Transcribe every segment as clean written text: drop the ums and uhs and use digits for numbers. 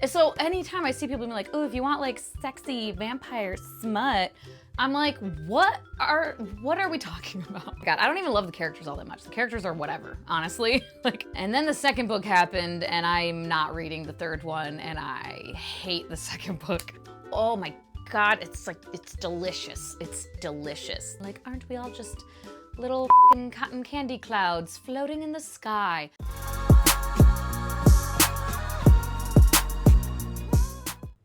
So anytime I see people being like, oh, if you want like sexy vampire smut, I'm like, what are we talking about? God, I don't even love the characters all that much. The characters are whatever, honestly. Like, and then the second book happened and I'm not reading the third one and I hate the second book. Oh my God, it's like, it's delicious. It's delicious. Like, aren't we all just little f***ing cotton candy clouds floating in the sky?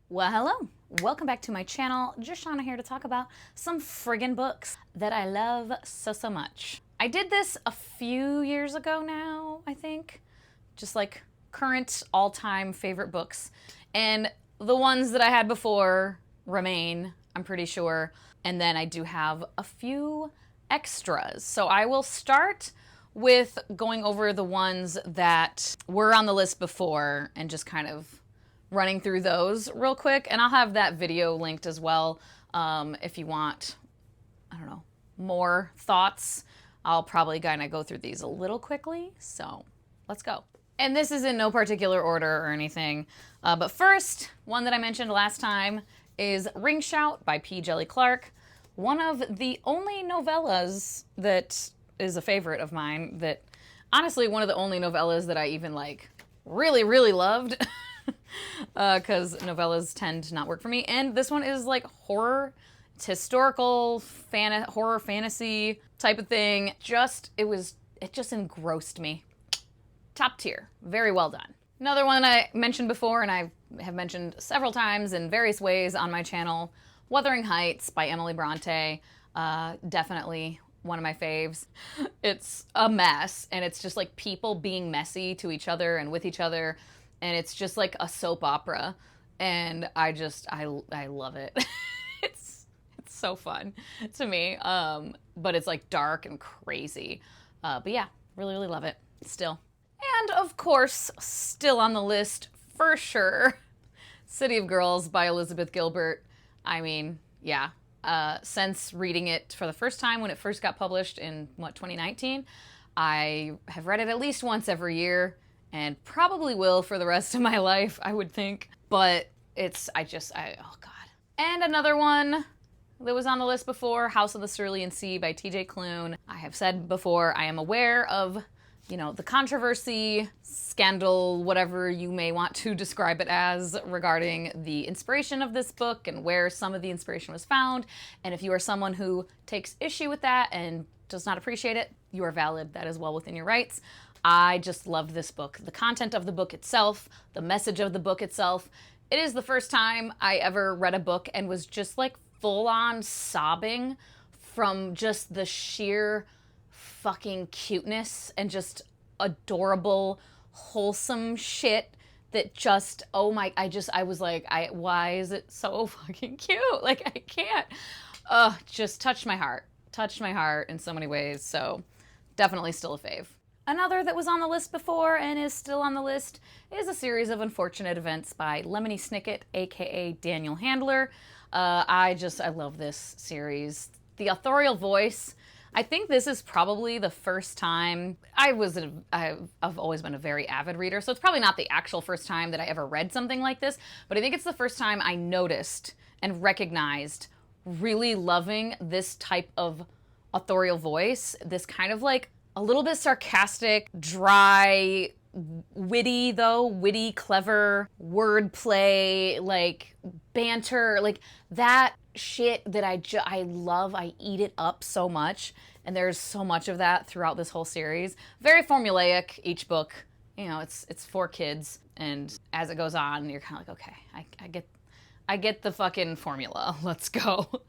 Well, hello. Welcome back to my channel. Just Shauna here to talk about some friggin' books that I love so much. I did this a few years ago now, I think. Just like current all-time favorite books. And the ones that I had before remain, I'm pretty sure. And then I do have a few extras. So I will start with going over the ones that were on the list before and just kind of running through those real quick, and I'll have that video linked as well. If you want, I don't know, more thoughts, I'll probably kind of go through these a little quickly, so let's go. And this is in no particular order or anything, but first, one that I mentioned last time is Ring Shout by P. Djeli Clark, one of the only novellas that is a favorite of mine, that honestly, one of the only novellas that I even like really loved. Because novellas tend to not work for me. And this one is like horror. It's historical, horror fantasy type of thing. It just engrossed me. Top tier. Very well done. Another one I mentioned before, and I have mentioned several times in various ways on my channel, Wuthering Heights by Emily Bronte. Definitely one of my faves. It's a mess, and it's just like people being messy to each other and with each other. And it's just like a soap opera, and I love it. It's so fun to me, but it's like dark and crazy. But yeah, really love it still. And of course, still on the list for sure, City of Girls by Elizabeth Gilbert. I mean, yeah, since reading it for the first time when it first got published in 2019, I have read it at least once every year. And probably will for the rest of my life, I would think. But oh God. And another one that was on the list before, House of the Cerulean Sea by T.J. Klune. I have said before, I am aware of, the controversy, scandal, whatever you may want to describe it as, regarding the inspiration of this book and where some of the inspiration was found. And if you are someone who takes issue with that and does not appreciate it, you are valid. That is well within your rights. I just love this book. The content of the book itself, the message of the book itself. It is the first time I ever read a book and was just like full on sobbing from just the sheer fucking cuteness and just adorable, wholesome shit that just, oh my, I was like, why is it so fucking cute? Like, I can't. Just touched my heart in so many ways. So definitely still a fave. Another that was on the list before and is still on the list is A Series of Unfortunate Events by Lemony Snicket, aka Daniel Handler. I love this series. The authorial voice. I think this is probably the first time I've always been a very avid reader, so it's probably not the actual first time that I ever read something like this, but I think it's the first time I noticed and recognized really loving this type of authorial voice. This kind of like a little bit sarcastic, dry, witty, clever, wordplay, like banter, like that shit that I love. I eat it up so much, and there's so much of that throughout this whole series. Very formulaic, each book. It's for kids, and as it goes on, you're kind of like, okay, I get the fucking formula. Let's go.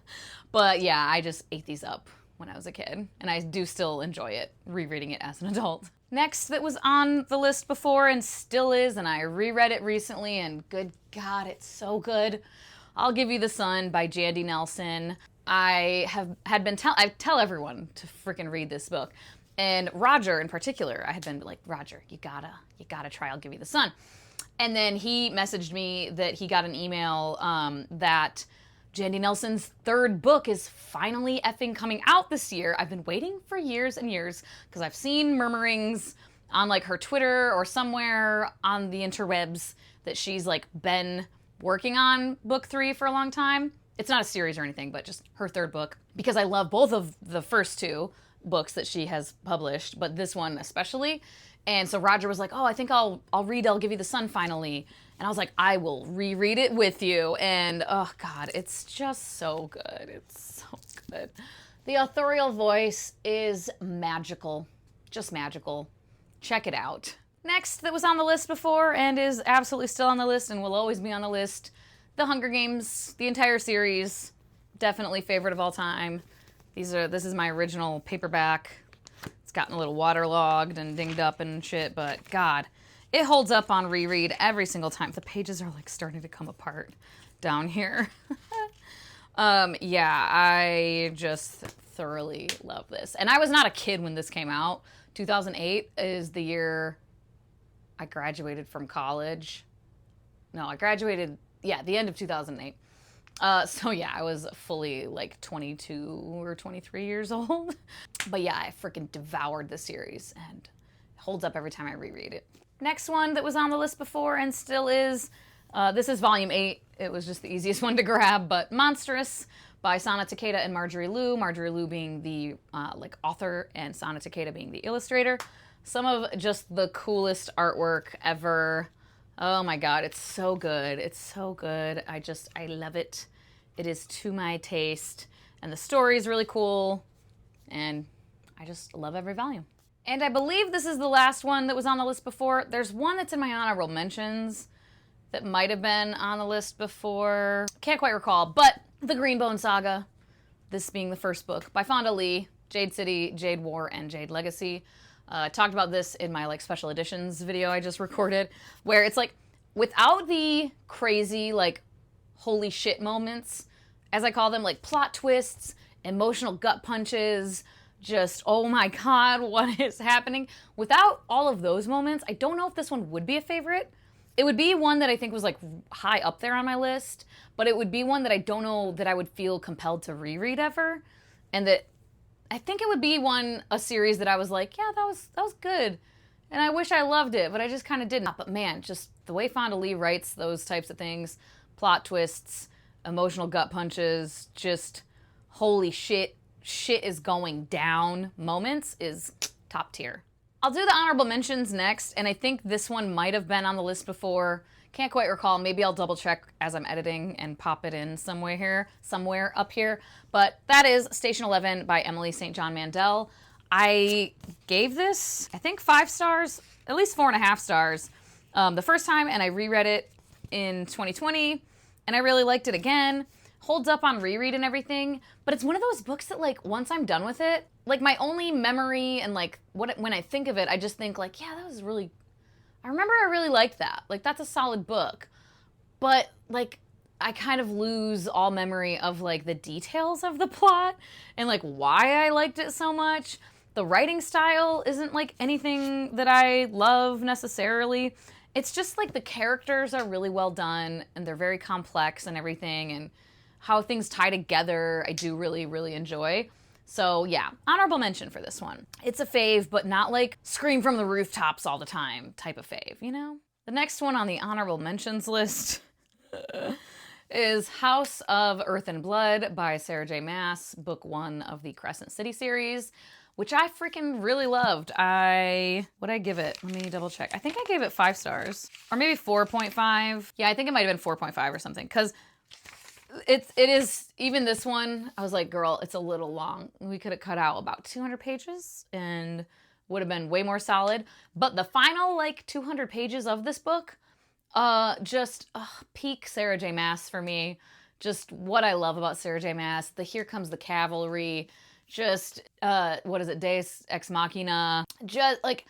But yeah, I just ate these up when I was a kid, and I do still enjoy it, rereading it as an adult. Next that was on the list before and still is, and I reread it recently, and good God, it's so good. I'll Give You the Sun by Jandy Nelson. I tell everyone to freaking read this book, and Roger in particular, I had been like, Roger, you gotta try I'll Give You the Sun. And then he messaged me that he got an email that Jandy Nelson's third book is finally effing coming out this year. I've been waiting for years and years because I've seen murmurings on like her Twitter or somewhere on the interwebs that she's like been working on book 3 for a long time. It's not a series or anything, but just her 3rd book, because I love both of the first 2 books that she has published, but this one especially. And so Roger was like, oh, I think I'll read I'll Give You the Sun finally. And I was like, I will reread it with you. And oh God, it's just so good. It's so good. The authorial voice is magical, just magical. Check it out. Next, that was on the list before and is absolutely still on the list and will always be on the list, The Hunger Games, the entire series, definitely favorite of all time. This is my original paperback. It's gotten a little waterlogged and dinged up and shit, but God, it holds up on reread every single time. The pages are like starting to come apart down here. Yeah, I just thoroughly love this. And I was not a kid when this came out. 2008 is the year I graduated from college. No, I graduated, yeah, the end of 2008. So yeah, I was fully like 22 or 23 years old. But yeah, I freaking devoured the series and it holds up every time I reread it. Next one that was on the list before and still is, this is volume 8. It was just the easiest one to grab, but Monstrous by Sana Takeda and Marjorie Liu. Marjorie Liu being the like author and Sana Takeda being the illustrator. Some of just the coolest artwork ever. Oh my God, it's so good. It's so good. I love it. It is to my taste. And the story is really cool. And I just love every volume. And I believe this is the last one that was on the list before. There's one that's in my honorable mentions that might have been on the list before. Can't quite recall, but The Greenbone Saga, this being the first book by Fonda Lee, Jade City, Jade War, and Jade Legacy. I talked about this in my like special editions video I just recorded, where it's like, without the crazy like holy shit moments, as I call them, like plot twists, emotional gut punches, just oh my God, what is happening? Without all of those moments, I don't know if this one would be a favorite. It would be one that I think was like high up there on my list, but it would be one that I don't know that I would feel compelled to reread ever, and that I think it would be a series that I was like, yeah, that was good, and I wish I loved it, but I just kind of didn't. But man, just the way Fonda Lee writes those types of things, plot twists, emotional gut punches, just holy shit is going down moments is top tier. I'll do the honorable mentions next, and I think this one might have been on the list before. Can't quite recall. Maybe I'll double check as I'm editing and pop it in somewhere up here. But that is Station 11 by Emily St. John Mandel. I gave this, I think 5 stars, at least 4.5 stars the first time, and I reread it in 2020, and I really liked it again. Holds up on reread and everything, but it's one of those books that like once I'm done with it, like my only memory and like when I think of it, I just think like, yeah, that was really, I remember I really liked that. Like that's a solid book, but like I kind of lose all memory of like the details of the plot and like why I liked it so much. The writing style isn't like anything that I love necessarily. It's just like the characters are really well done and they're very complex and everything, and how things tie together, I do really, really enjoy. So yeah, honorable mention for this one. It's a fave, but not like scream from the rooftops all the time type of fave, you know? The next one on the honorable mentions list is House of Earth and Blood by Sarah J. Maas, book 1 of the Crescent City series, which I freaking really loved. What'd I give it? Let me double check. I think I gave it 5 stars, or maybe 4.5. Yeah, I think it might have been 4.5 or something, because it is, even this one, I was like, girl, it's a little long. We could have cut out about 200 pages and would have been way more solid. But the final like 200 pages of this book, just peak Sarah J. Maas for me. Just what I love about Sarah J. Maas, the Here Comes the Cavalry, just, what is it, Deus Ex Machina, just like,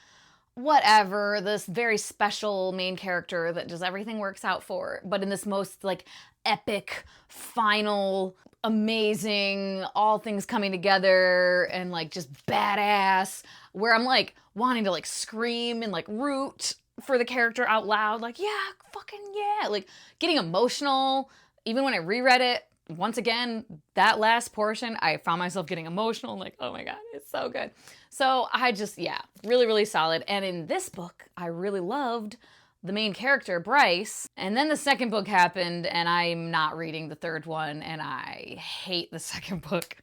whatever, this very special main character that just everything works out for, but in this most like epic, final, amazing, all things coming together and like just badass, where I'm like wanting to like scream and like root for the character out loud, like, yeah, fucking yeah, like getting emotional. Even when I reread it, once again, that last portion, I found myself getting emotional, like, oh my God, it's so good. So I just, yeah, really, really solid. And in this book, I really loved the main character, Bryce. And then the second book happened, and I'm not reading the third one, and I hate the second book.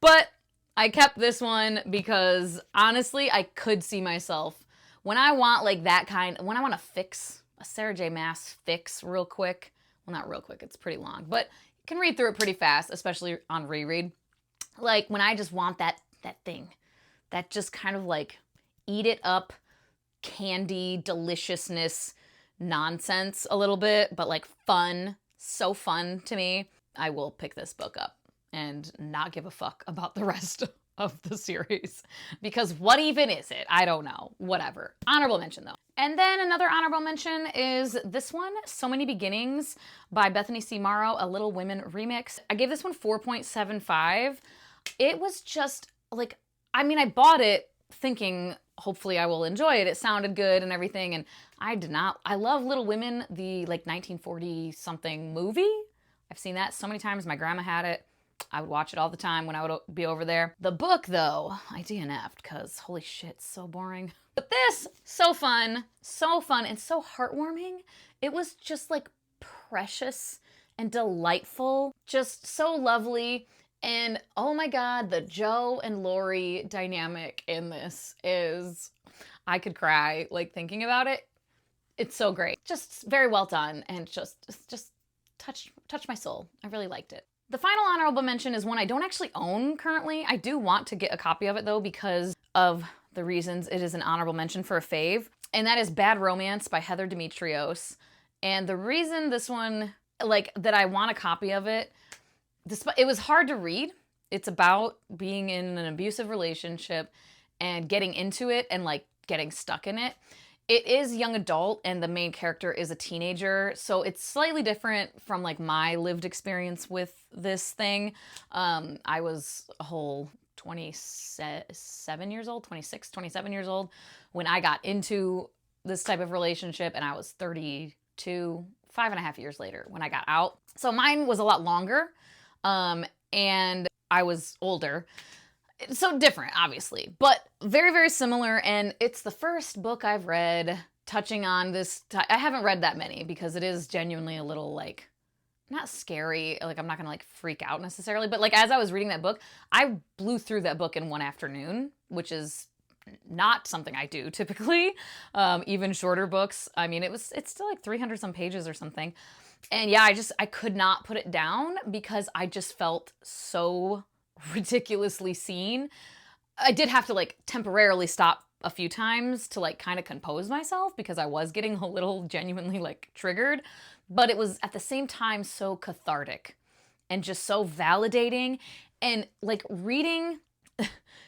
But I kept this one because, honestly, I could see myself. When I want, like, that kind, when I want to fix a Sarah J. Maas fix real quick, well, not real quick, it's pretty long, but you can read through it pretty fast, especially on reread. Like, when I just want that thing, that just kind of, like, eat it up, candy, deliciousness, nonsense a little bit, but, like, fun, so fun to me, I will pick this book up and not give a fuck about the rest of the series. Because what even is it? I don't know. Whatever. Honorable mention, though. And then another honorable mention is this one, So Many Beginnings by Bethany C. Morrow, a Little Women remix. I gave this one 4.75. It was just, like, I mean, I bought it thinking, hopefully I will enjoy it. It sounded good and everything, and I did not. I love Little Women, the, like, 1940-something movie. I've seen that so many times. My grandma had it. I would watch it all the time when I would be over there. The book, though, I DNF'd because, holy shit, so boring. But this, so fun, and so heartwarming. It was just, like, precious and delightful. Just so lovely. And, oh my God, the Joe and Lori dynamic in this is, I could cry, like, thinking about it. It's so great. Just very well done, and just touched my soul. I really liked it. The final honorable mention is one I don't actually own currently. I do want to get a copy of it, though, because of the reasons it is an honorable mention for a fave, and that is Bad Romance by Heather Demetrios. And the reason this one, like, that I want a copy of it, it was hard to read. It's about being in an abusive relationship and getting into it and, like, getting stuck in it. It is young adult, and the main character is a teenager, so it's slightly different from, like, my lived experience with this thing. I was a whole 27 years old, 26, 27 years old when I got into this type of relationship, and I was 32, 5.5 years later when I got out. So mine was a lot longer, and I was older. So different, obviously, but very, very similar, and it's the first book I've read touching on this. I haven't read that many because it is genuinely a little, like, not scary, like, I'm not gonna, like, freak out necessarily, but, like, as I was reading that book, I blew through that book in one afternoon, which is not something I do typically. Even shorter books, I mean, it's still like 300 some pages or something. And yeah, I could not put it down because I just felt so ridiculously seen. I did have to, like, temporarily stop a few times to, like, kind of compose myself because I was getting a little genuinely, like, triggered, but it was at the same time so cathartic and just so validating. And, like, reading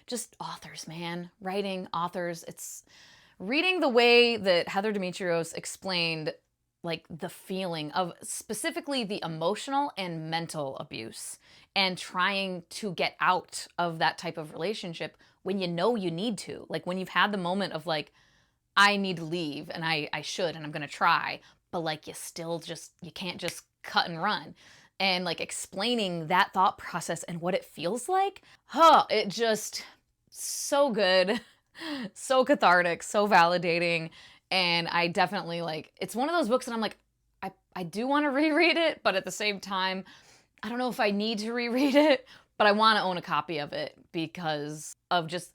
just authors, man, writing authors, it's reading the way that Heather Demetrios explained, like, the feeling of specifically the emotional and mental abuse and trying to get out of that type of relationship when you know you need to. Like, when you've had the moment of, like, I need to leave and I should and I'm gonna try, but, like, you can't just cut and run. And, like, explaining that thought process and what it feels like, it just, so good, so cathartic, so validating. And I definitely, like, it's one of those books that I'm like, I do want to reread it, but at the same time, I don't know if I need to reread it, but I want to own a copy of it because of just,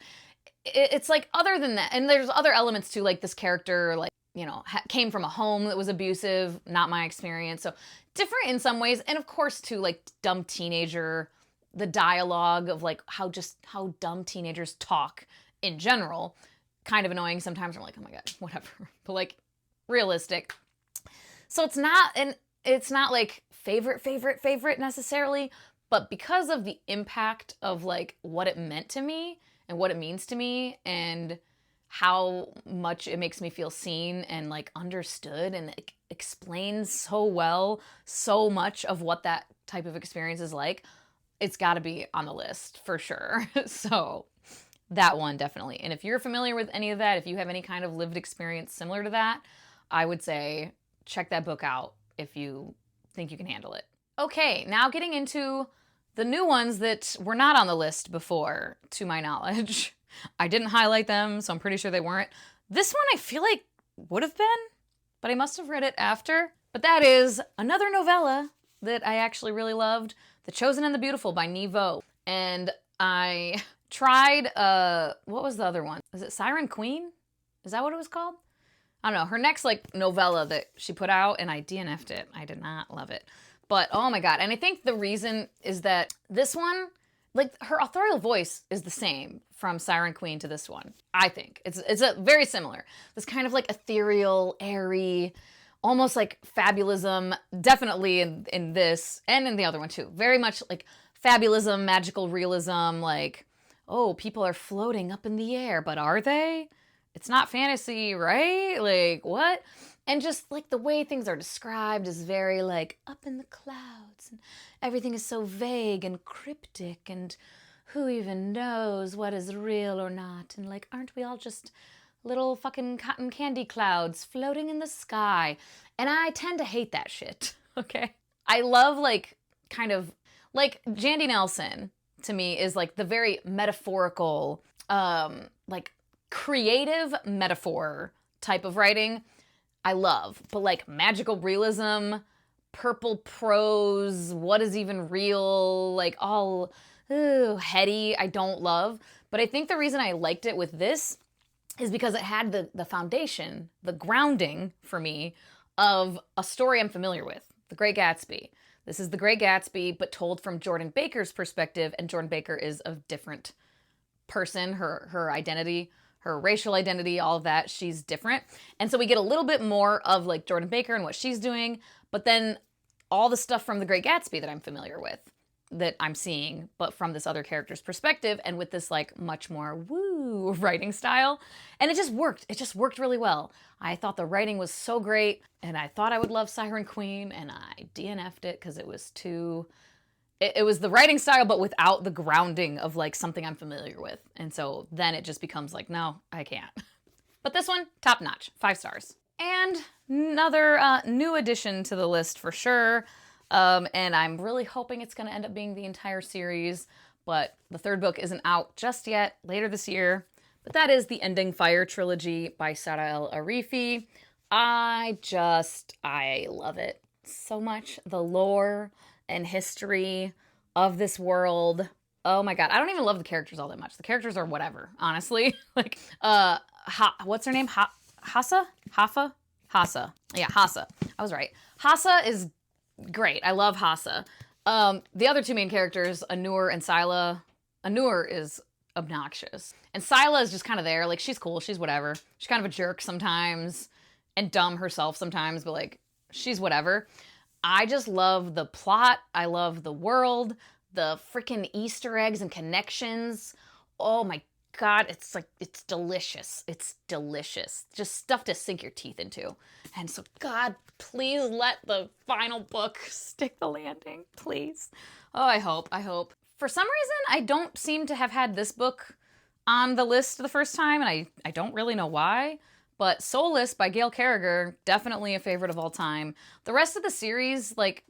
it's like, other than that, and there's other elements too, like, this character, like, you know, came from a home that was abusive, not my experience, so different in some ways, and of course too, like, dumb teenager, the dialogue of, like, how dumb teenagers talk in general, kind of annoying sometimes. I'm like, oh my God, whatever. But, like, realistic. So it's not like favorite necessarily, but because of the impact of, like, what it meant to me and what it means to me and how much it makes me feel seen and, like, understood, and it explains so well so much of what that type of experience is like, it's got to be on the list for sure. So that one, definitely. And if you're familiar with any of that, if you have any kind of lived experience similar to that, I would say check that book out if you think you can handle it. Okay, now getting into the new ones that were not on the list before, to my knowledge. I didn't highlight them, so I'm pretty sure they weren't. This one I feel like would have been. but I must have read it after. But that is another novella that I actually really loved, The Chosen and the Beautiful by Nevo. And I tried, what was the other one? Is it Siren Queen? Is that what it was called? I don't know. Her next like novella that she put out, and I DNF'd it. I did not love it. But oh my God. And I think the reason is that this one, like her authorial voice is the same from Siren Queen to this one. I think it's a very similar. This kind of like ethereal, airy, almost like fabulism, definitely in this and in the other one too. Very much like fabulism, magical realism, like, oh, people are floating up in the air, but are they? It's not fantasy, right? Like, what? And just like the way things are described is very like up in the clouds, and everything is so vague and cryptic, and who even knows what is real or not? And like, aren't we all just little fucking cotton candy clouds floating in the sky? And I tend to hate that shit, okay? I love like kind of like Jandy Nelson to me is like the very metaphorical, like creative metaphor type of writing I love. But like magical realism, purple prose, what is even real, like all heady, I don't love. But I think the reason I liked it with this is because it had the foundation, the grounding for me of a story I'm familiar with, The Great Gatsby. This is The Great Gatsby, but told from Jordan Baker's perspective, and Jordan Baker is a different person, her identity, her racial identity, all of that, she's different. And so we get a little bit more of like Jordan Baker and what she's doing, but then all the stuff from The Great Gatsby that I'm familiar with, that I'm seeing, but from this other character's perspective, and with this like much more woo writing style. And it just worked. It just worked really well. I thought the writing was so great, and I thought I would love Siren Queen, and I DNF'd it because it was too... It was the writing style, but without the grounding of like something I'm familiar with. And so then it just becomes like, no, I can't. But this one, top notch, 5 stars. And another new addition to the list for sure. And I'm really hoping it's going to end up being the entire series, but the 3rd book isn't out just yet, later this year. But that is the Ending Fire trilogy by Sara El Arifi. I love it so much. The lore and history of this world. Oh my God. I don't even love the characters all that much. The characters are whatever, honestly. Like, what's her name? Hassa? Yeah, Hassa. I was right. Hassa is great. I love Hassa. The other 2 main characters, Anur and Sila. Anur is obnoxious. And Sila is just kind of there. Like, she's cool. She's whatever. She's kind of a jerk sometimes and dumb herself sometimes, but like, she's whatever. I just love the plot. I love the world, the freaking Easter eggs and connections. Oh my God, it's like, it's delicious. It's delicious. Just stuff to sink your teeth into. And so, God, please let the final book stick the landing, please. Oh, I hope. For some reason, I don't seem to have had this book on the list the first time, and I don't really know why. But Soulless by Gail Carriger, definitely a favorite of all time. The rest of the series, like,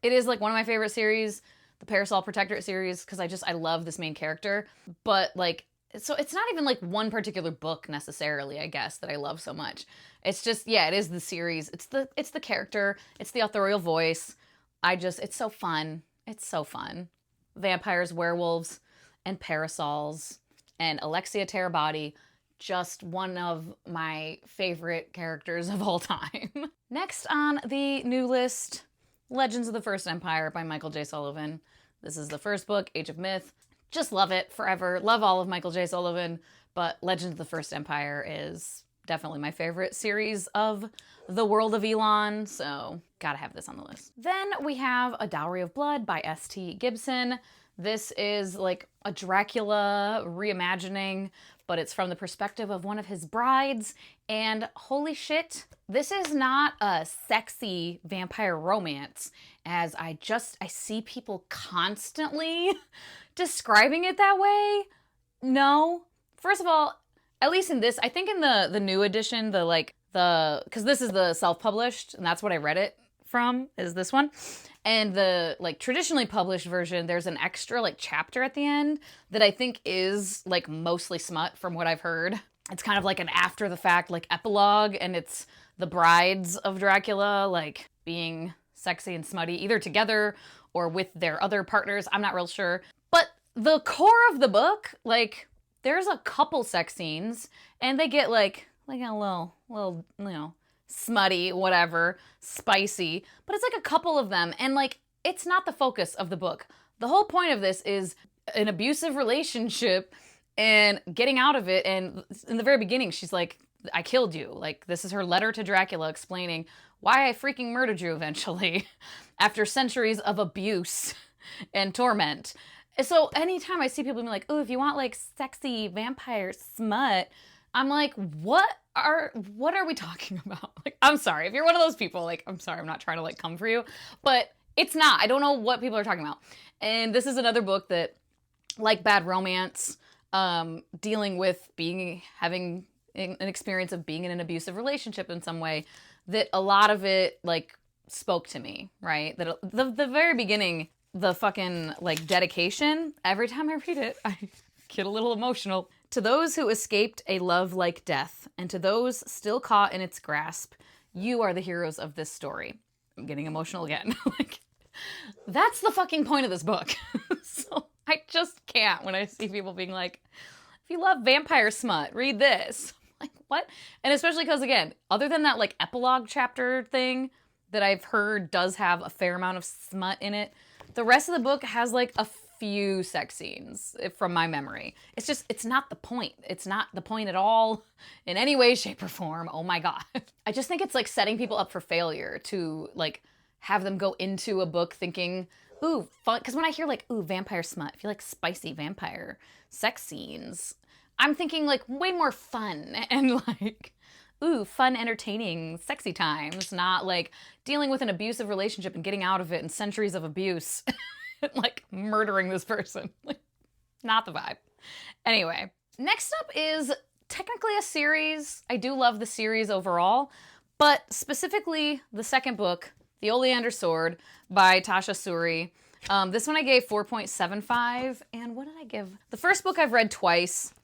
it is like one of my favorite series, the Parasol Protectorate series, because I love this main character. But like, so it's not even like one particular book necessarily, I guess, that I love so much. It's just, yeah, it is the series. It's the character. It's the authorial voice. It's so fun. It's so fun. Vampires, werewolves, and parasols, and Alexia Terabati. Just one of my favorite characters of all time. Next on the new list, Legends of the First Empire by Michael J. Sullivan. This is the 1st book, Age of Myth. Just love it forever. Love all of Michael J. Sullivan, but Legends of the First Empire is definitely my favorite series of the world of Elon, so gotta have this on the list. Then we have A Dowry of Blood by S.T. Gibson. This is like a Dracula reimagining, but it's from the perspective of one of his brides, and holy shit, this is not a sexy vampire romance, as I see people constantly describing it that way. No. First of all, at least in this, I think in the new edition, because this is the self-published, and that's what I read it from, is this one. And the like traditionally published version, there's an extra like chapter at the end that I think is like mostly smut from what I've heard. It's kind of like an after the fact, like epilogue, and it's the brides of Dracula, like being sexy and smutty, either together or with their other partners. I'm not real sure. But the core of the book, like, there's a couple sex scenes, and they get like a little, you know, smutty, whatever, spicy, but it's like a couple of them, and like, it's not the focus of the book. The whole point of this is an abusive relationship and getting out of it. And in the very beginning, she's like, I killed you. Like, this is her letter to Dracula explaining why I freaking murdered you eventually after centuries of abuse and torment. So anytime I see people being like, oh, if you want like sexy vampire smut, I'm like, what are we talking about? Like, I'm sorry. If you're one of those people, like, I'm sorry, I'm not trying to like come for you, but it's not. I don't know what people are talking about. And this is another book that, like Bad Romance, dealing with having an experience of being in an abusive relationship in some way, that a lot of it like spoke to me, right? That the very beginning, the fucking like dedication, every time I read it, I get a little emotional. To those who escaped a love like death, and to those still caught in its grasp, you are the heroes of this story. I'm getting emotional again. Like, that's the fucking point of this book. So I just can't when I see people being like, if you love vampire smut, read this. Like, what? And especially because, again, other than that like epilogue chapter thing that I've heard does have a fair amount of smut in it, the rest of the book has like a few sex scenes from my memory. It's not the point. It's not the point at all in any way, shape, or form. Oh my God. I just think it's like setting people up for failure to like have them go into a book thinking, ooh, fun. Because when I hear like, ooh, vampire smut, if you like spicy vampire sex scenes, I'm thinking like way more fun and like, ooh, fun, entertaining, sexy times, not like dealing with an abusive relationship and getting out of it and centuries of abuse. Like murdering this person. Like, not the vibe. Anyway, next up is technically a series. I do love the series overall, but specifically the second book, The Oleander Sword by Tasha Suri. This one I gave 4.75, and what did I give? The first book I've read twice.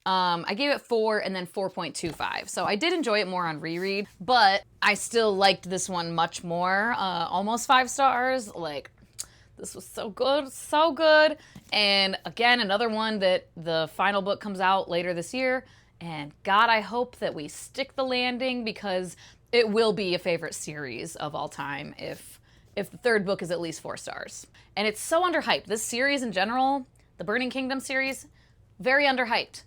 I gave it 4 and then 4.25. So I did enjoy it more on reread, but I still liked this one much more. Almost 5 stars. Like, this was so good, so good. And again, another one that the final book comes out later this year. And God, I hope that we stick the landing, because it will be a favorite series of all time if the third book is at least 4 stars. And it's so underhyped. This series in general, the Burning Kingdom series, very underhyped.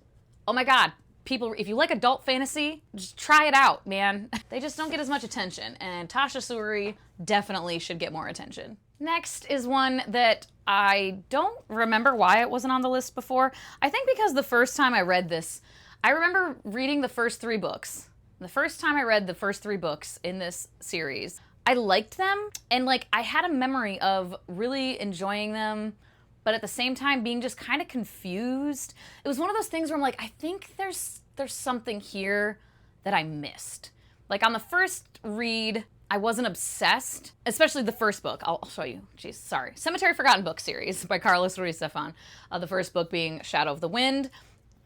Oh my God. People, if you like adult fantasy, just try it out, man. They just don't get as much attention. And Tasha Suri definitely should get more attention. Next is one that I don't remember why it wasn't on the list before. I think because the first time I read this, I remember reading the first 3 books. The first time I read the first 3 books in this series, I liked them, and like I had a memory of really enjoying them, but at the same time being just kind of confused. It was one of those things where I'm like, I think there's something here that I missed. Like on the first read, I wasn't obsessed, especially the first book. I'll show you. Jeez, sorry. Cemetery Forgotten Book series by Carlos Ruiz Zafón. The first book being Shadow of the Wind.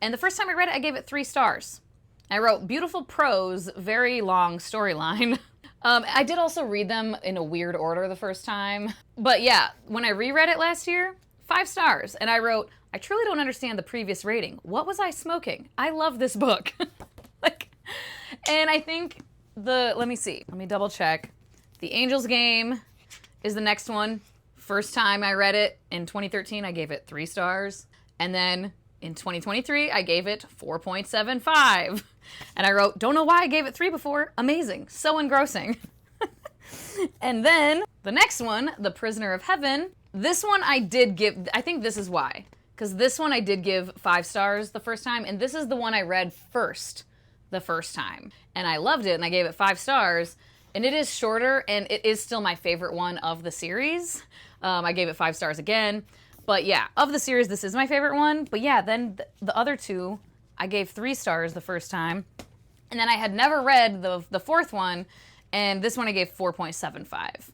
And the first time I read it, I gave it 3 stars. I wrote beautiful prose, very long storyline. I did also read them in a weird order the first time. But yeah, when I reread it last year, 5 stars. And I wrote, I truly don't understand the previous rating. What was I smoking? I love this book. And I think let me see. Let me double check. The Angel's Game is the next one. First time I read it in 2013, I gave it 3 stars. And then in 2023, I gave it 4.75. And I wrote, don't know why I gave it 3 before. Amazing. So engrossing. And then the next one, The Prisoner of Heaven. This one I did give, I think this is why. Because this one I did give 5 stars the first time. And this is the one I read first the first time. And I loved it and I gave it 5 stars. And it is shorter and it is still my favorite one of the series. I gave it 5 stars again. But yeah, of the series, this is my favorite one. But yeah, then the other 2, I gave 3 stars the first time. And then I had never read the fourth one. And this one I gave 4.75.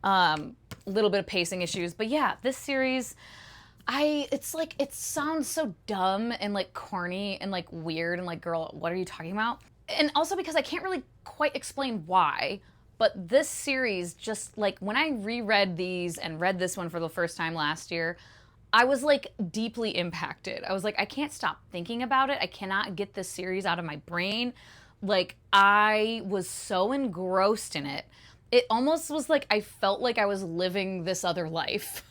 A little bit of pacing issues. But yeah, this series, it's like, it sounds so dumb and like corny and like weird and like, girl, what are you talking about? And also because I can't really quite explain why, but this series just like, when I reread these and read this one for the first time last year, I was like deeply impacted. I was like, I can't stop thinking about it. I cannot get this series out of my brain. Like, I was so engrossed in it. It almost was like I felt like I was living this other life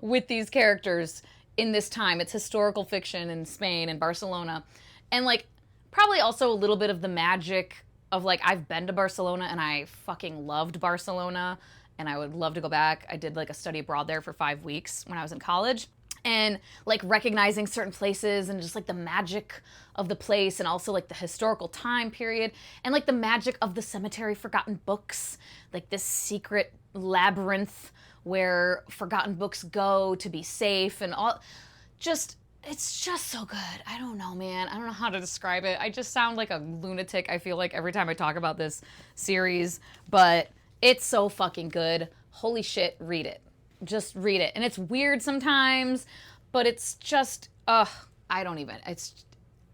with these characters in this time. It's historical fiction in Spain and Barcelona. And like, probably also a little bit of the magic of like, I've been to Barcelona and I fucking loved Barcelona and I would love to go back. I did like a study abroad there for 5 weeks when I was in college. And like recognizing certain places and just like the magic of the place and also like the historical time period and like the magic of the cemetery forgotten books, like this secret labyrinth where forgotten books go to be safe and all. Just, it's just so good. I don't know, man. I don't know how to describe it. I just sound like a lunatic, I feel like, every time I talk about this series, but it's so fucking good. Holy shit, read it. Just read it. And it's weird sometimes, but it's just, I don't even, it's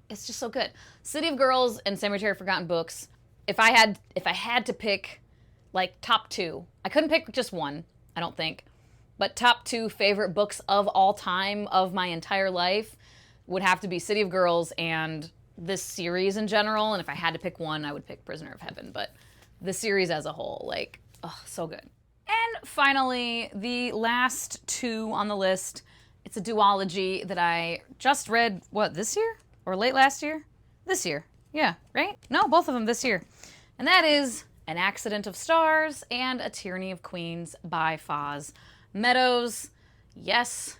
just so good. City of Girls and Cemetery of Forgotten Books. If I had to pick like top 2, I couldn't pick just one, I don't think, but top 2 favorite books of all time of my entire life would have to be City of Girls and this series in general. And if I had to pick one, I would pick Prisoner of Heaven, but the series as a whole, like, oh, so good. And finally, the last 2 on the list, it's a duology that I just read, what, this year? Or late last year? This year. Yeah, right? No, both of them this year. And that is An Accident of Stars and A Tyranny of Queens by Foz Meadows. Yes,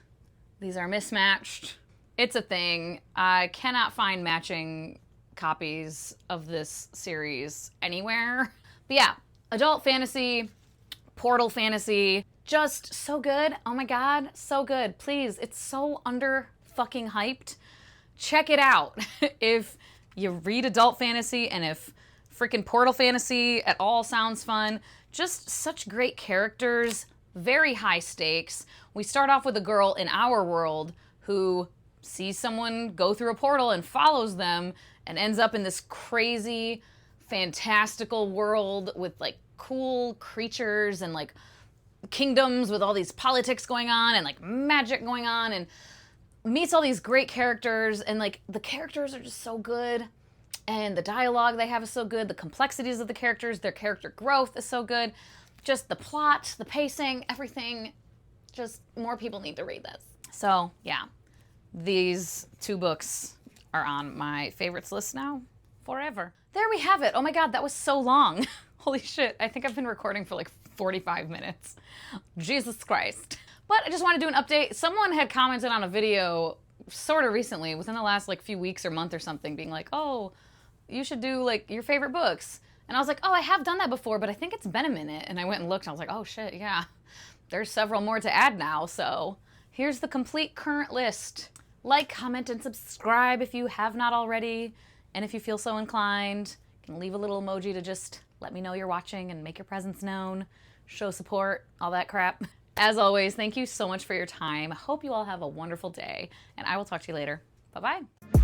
these are mismatched. It's a thing. I cannot find matching copies of this series anywhere. But yeah, adult fantasy, portal fantasy, just so good. Oh my God, so good. Please, it's so under fucking hyped. Check it out. If you read adult fantasy and if freaking portal fantasy at all sounds fun, just such great characters, very high stakes. We start off with a girl in our world who sees someone go through a portal and follows them and ends up in this crazy, fantastical world with like cool creatures and like kingdoms with all these politics going on and like magic going on, and meets all these great characters, and like the characters are just so good and the dialogue they have is so good, the complexities of the characters, their character growth is so good, just the plot, the pacing, everything. Just more people need to read this. So yeah, these 2 books are on my favorites list now forever. There we have it. Oh my God, that was so long. Holy shit, I think I've been recording for like 45 minutes. Jesus Christ. But I just want to do an update. Someone had commented on a video sort of recently, within the last like few weeks or month or something, being like, oh, you should do like your favorite books. And I was like, oh, I have done that before, but I think it's been a minute. And I went and looked and I was like, oh shit, yeah. There's several more to add now, so here's the complete current list. Like, comment, and subscribe if you have not already. And if you feel so inclined, you can leave a little emoji to just let me know you're watching and make your presence known, show support, all that crap. As always, thank you so much for your time. I hope you all have a wonderful day, and I will talk to you later. Bye-bye.